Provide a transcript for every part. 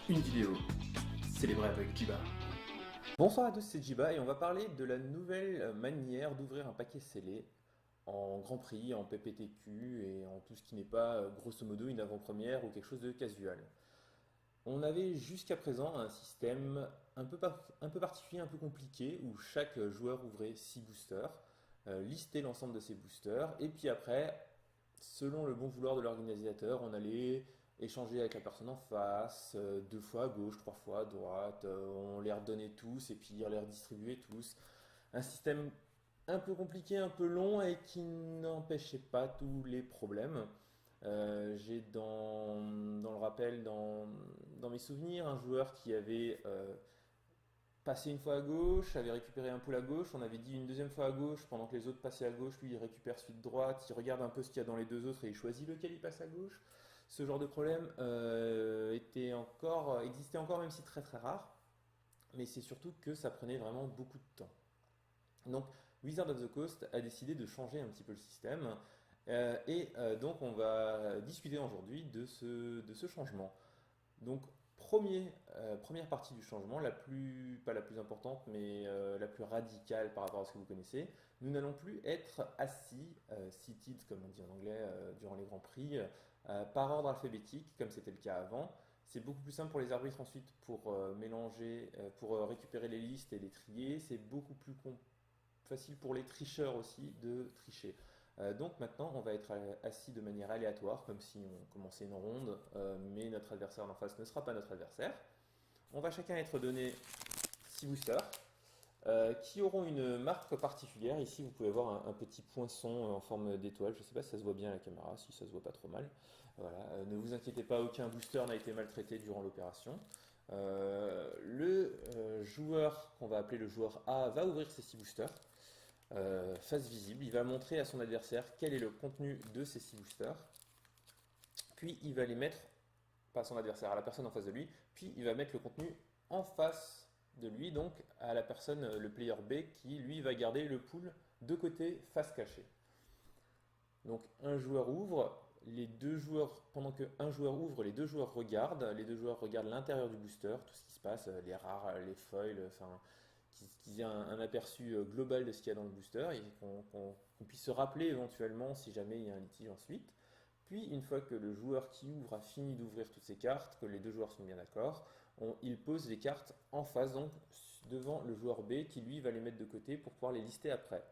une vidéo célébrée avec Jiba. Bonsoir à tous, c'est Jiba et on va parler de la nouvelle manière d'ouvrir un paquet scellé en Grand Prix, en PPTQ et en tout ce qui n'est pas grosso modo une avant-première ou quelque chose de casual. On avait jusqu'à présent un système un peu particulier, un peu compliqué où chaque joueur ouvrait 6 boosters, listait l'ensemble de ces boosters et puis après, selon le bon vouloir de l'organisateur, on allait échanger avec la personne en face, deux fois à gauche, trois fois à droite, on les redonnait tous et puis on les redistribuait tous. Un système un peu compliqué, un peu long et qui n'empêchait pas tous les problèmes. J'ai dans le rappel, dans mes souvenirs, un joueur qui avait passé une fois à gauche, avait récupéré un pool à gauche, on avait dit une deuxième fois à gauche, pendant que les autres passaient à gauche, lui il récupère celui de droite, il regarde un peu ce qu'il y a dans les deux autres et il choisit lequel il passe à gauche. Ce genre de problème existait encore, même si très très rare, mais c'est surtout que ça prenait vraiment beaucoup de temps. Donc Wizard of the Coast a décidé de changer un petit peu le système donc on va discuter aujourd'hui de ce changement. Donc première partie du changement, pas la plus importante, mais la plus radicale par rapport à ce que vous connaissez. Nous n'allons plus être assis, seated comme on dit en anglais, durant les grands prix, par ordre alphabétique comme c'était le cas avant. C'est beaucoup plus simple pour les arbitres ensuite pour mélanger, pour récupérer les listes et les trier. C'est beaucoup plus facile pour les tricheurs aussi de tricher. Donc maintenant, on va être assis de manière aléatoire, comme si on commençait une ronde, mais notre adversaire en face ne sera pas notre adversaire. On va chacun être donné 6 boosters qui auront une marque particulière. Ici, vous pouvez voir un petit poinçon en forme d'étoile. Je ne sais pas si ça se voit bien à la caméra, si ça se voit pas trop mal. Voilà. Ne vous inquiétez pas, aucun booster n'a été maltraité durant l'opération. Le joueur qu'on va appeler le joueur A va ouvrir ses 6 boosters. Face visible, il va montrer à son adversaire quel est le contenu de ces 6 boosters, puis il va les mettre, pas à son adversaire, à la personne en face de lui, puis il va mettre le contenu en face de lui, donc à la personne, le player B, qui lui va garder le pool de côté face cachée. Donc un joueur ouvre, les deux joueurs, pendant qu'un joueur ouvre, les deux joueurs regardent l'intérieur du booster, tout ce qui se passe, les rares, les foils, enfin qu'ils aient un aperçu global de ce qu'il y a dans le booster et qu'on puisse se rappeler éventuellement si jamais il y a un litige ensuite. Puis, une fois que le joueur qui ouvre a fini d'ouvrir toutes ses cartes, que les deux joueurs sont bien d'accord, il pose les cartes en face, donc devant le joueur B qui lui va les mettre de côté pour pouvoir les lister après.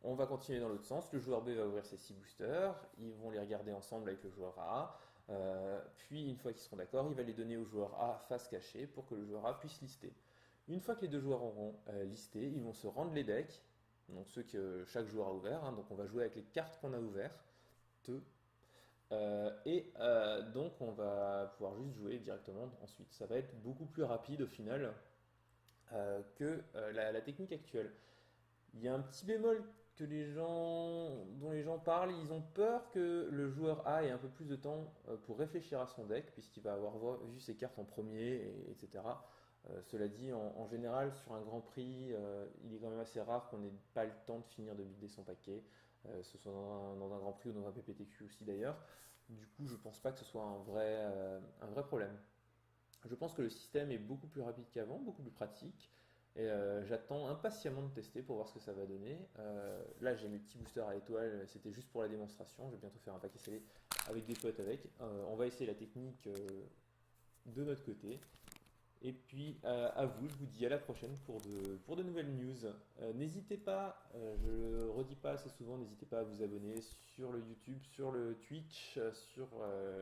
On va continuer dans l'autre sens, le joueur B va ouvrir ses 6 boosters, ils vont les regarder ensemble avec le joueur A, puis une fois qu'ils seront d'accord, il va les donner au joueur A face cachée pour que le joueur A puisse lister. Une fois que les deux joueurs auront listé, ils vont se rendre les decks, donc ceux que chaque joueur a ouverts, donc on va jouer avec les cartes qu'on a ouvertes, donc on va pouvoir juste jouer directement ensuite. Ça va être beaucoup plus rapide au final que la technique actuelle. Il y a un petit bémol dont les gens parlent, ils ont peur que le joueur A ait un peu plus de temps pour réfléchir à son deck, puisqu'il va avoir vu ses cartes en premier, etc. Cela dit, en général, sur un grand prix, il est quand même assez rare qu'on n'ait pas le temps de finir de builder son paquet, ce soit dans un grand prix ou dans un PPTQ aussi d'ailleurs. Du coup, je pense pas que ce soit un vrai problème. Je pense que le système est beaucoup plus rapide qu'avant, beaucoup plus pratique. Et j'attends impatiemment de tester pour voir ce que ça va donner. Là, j'ai mes petits boosters à l'étoile, c'était juste pour la démonstration. Je vais bientôt faire un paquet scellé avec des potes avec. On va essayer la technique de notre côté. Et puis à vous, je vous dis à la prochaine pour de nouvelles news. N'hésitez pas, je le redis pas assez souvent, n'hésitez pas à vous abonner sur le YouTube, sur le Twitch, sur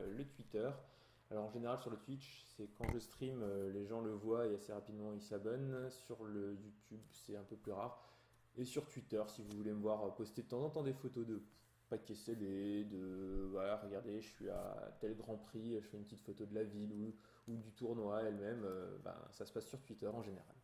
le Twitter. Alors en général sur le Twitch, c'est quand je stream, les gens le voient et assez rapidement ils s'abonnent. Sur le YouTube, c'est un peu plus rare. Et sur Twitter, si vous voulez me voir poster de temps en temps des photos de paquets scellés, voilà, regardez, je suis à tel Grand Prix, je fais une petite photo de la ville ou du tournoi elle-même, ça se passe sur Twitter en général.